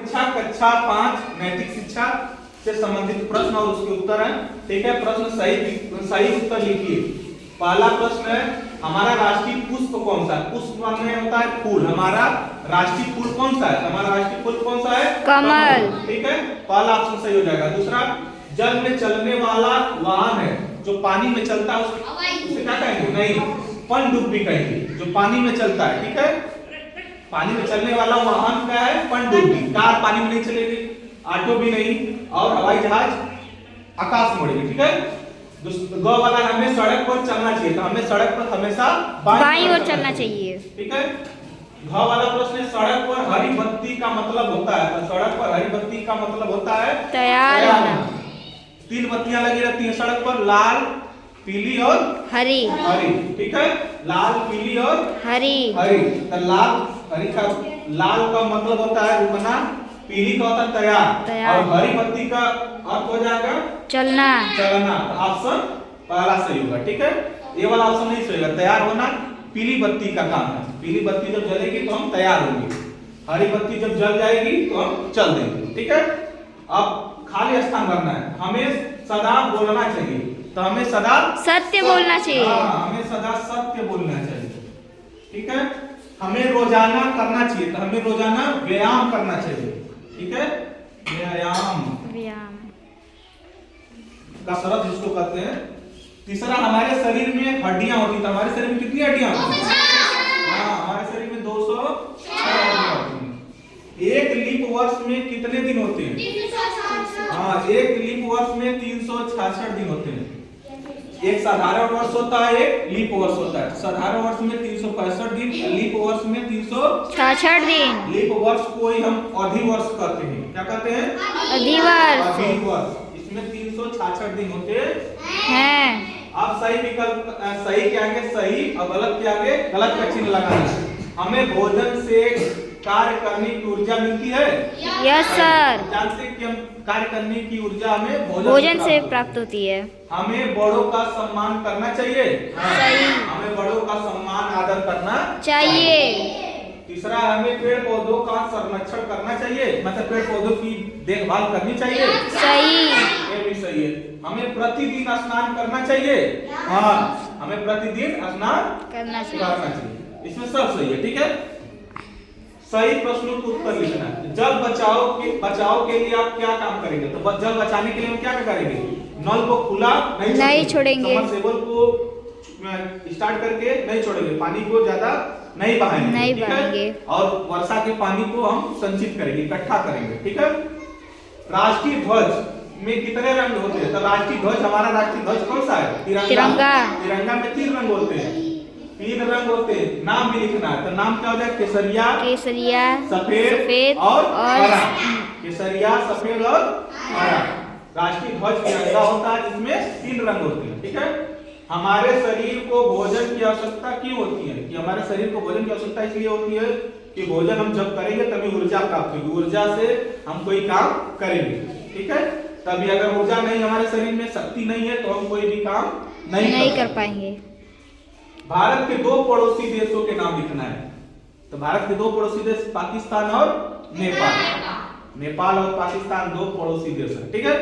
शिक्षा कक्षा 5 नैतिक शिक्षा से संबंधित प्रश्न और उसके उत्तर हैं। ठीक है, प्रश्न सही उत्तर लिखिए। पहला प्रश्न है, हमारा राष्ट्रीय पुष्प कौन सा है? पुष्प माने होता है फूल। हमारा राष्ट्रीय फूल कौन सा है? हमारा राष्ट्रीय फूल कौन सा है? कमल। ठीक है, पहला ऑप्शन सही हो जाएगा। दूसरा, जल में चलने वाला वाहन है जो पानी में चलता है उसे क्या कहेंगे? नहीं, पनडुब्बी कहेंगे, जो पानी में चलता है। ठीक है, पानी में चलने वाला वाहन क्या है? पनडुब्बी। कार पानी में नहीं चलेगी, ऑटो भी नहीं, और हवाई जहाज आकाश में उड़ेगी। ठीक है, ग वाला हमें सड़क पर चलना चाहिए, तो हमें सड़क पर हमेशा बाईं ओर चलना चाहिए। ठीक है, घ वाला प्रश्न है, सड़क पर हरी बत्ती का मतलब होता है, तो सड़क पर हरी बत्ती का मतलब होता है तैयार होना। 3 बत्तियां लगी रहती हैं सड़क पर, लाल, पीली और हरी। हरी। ठीक है, लाल, पीली और हरी। हरी। तो लाल का मतलब होता है रुकना, पीली का होता है तैयार, और हरी बत्ती का अर्थ हो जाएगा चलना। चलना। ऑप्शन पहला सही होगा। ठीक है, ये वाला ऑप्शन नहीं सही होगा। तैयार होना पीली बत्ती का काम है। पीली बत्ती जब जलेगी तो हम तैयार होंगे, हरी बत्ती जब जल जाएगी तो हम चल देंगे। ठीक है, अब खाली स्थान भरना है। हमें सदा बोलना चाहिए, तो हमें सदा सत्य बोलना चाहिए। हमें सदा सत्य बोलना चाहिए। ठीक है, हमें रोजाना करना चाहिए, तो हमें रोजाना व्यायाम करना चाहिए। ठीक है, व्यायाम कसरत जिसको कहते हैं। तीसरा, हमारे शरीर में हड्डियां होती हैं, तो हमारे शरीर में कितनी हड्डियां होती हैं? हाँ, हमारे शरीर में 206 हड्डियां होती हैं। एक लीप वर्ष में कितने दिन होते हैं? हाँ, एक लीप वर्ष में 366 दिन होते हैं। एक साधारण वर्ष होता है, एक लीप वर्ष होता है। साधारण वर्ष में 365 दिन, लीप वर्ष में 366 दिन। लीप वर्ष को ही हम अधिवर्ष कहते हैं। क्या कहते हैं? अधिवर्ष। इसमें 366 दिन होते हैं। अब सही विकल्प, सही के आगे सही और गलत के आगे गलत का चिन्ह लगाना है। हमें भोजन से कार्य करने की ऊर्जा मिलती है। Yes sir. जानते हैं कि हम कार्य करने की ऊर्जा हमें भोजन से प्राप्त होती है। हमें बड़ों का सम्मान करना चाहिए। सही। हमें बड़ों का सम्मान आदर करना चाहिए। तीसरा, हमें पेड़ पौधों का संरक्षण करना चाहिए, मतलब पेड़ पौधों की देखभाल करनी चाहिए। सही। ये भी सही है। हमें प्रतिदिन स्नान करना चाहिए। हाँ, हमें प्रतिदिन स्नान करना चाहिए। इसमें सब सही है। ठीक है, सही प्रश्नों का उत्तर लिखना है। जल बचाओ के लिए आप क्या काम करेंगे? तो जल बचाने के लिए हम क्या करेंगे? नल को खुला नहीं छोड़ेंगे, सबमर्सिबल को स्टार्ट करके नहीं छोड़ेंगे, पानी को ज्यादा नहीं बहाएंगे, और वर्षा के पानी को हम संचित करेंगे, इकट्ठा करेंगे। ठीक है, राष्ट्रीय ध्वज में कितने रंग होते हैं? तो राष्ट्रीय ध्वज, हमारा राष्ट्रीय ध्वज कौन सा है? तिरंगा। तिरंगा में 3 रंग होते हैं, 3 रंग होते हैं। नाम भी लिखना है, तो नाम क्या हो जाए? केसरिया, सफेद और हरा। केसरिया, सफेद और हरा राष्ट्रीय ध्वज तिरंगा होता है, जिसमें 3 रंग होते हैं। ठीक है, हमारे शरीर को भोजन की आवश्यकता क्यों होती है? कि हमारे शरीर को भोजन की आवश्यकता इसलिए होती है कि भोजन हम जब करेंगे तभी ऊर्जा प्राप्त होगी, ऊर्जा से हम कोई काम करेंगे। ठीक है, तभी अगर ऊर्जा नहीं, हमारे शरीर में शक्ति नहीं है, तो हम कोई भी काम नहीं कर पाएंगे। भारत के 2 पड़ोसी देशों के नाम लिखना है। तो भारत के 2 पड़ोसी देश पाकिस्तान और नेपाल। नेपाल और पाकिस्तान 2 पड़ोसी देश हैं। ठीक है,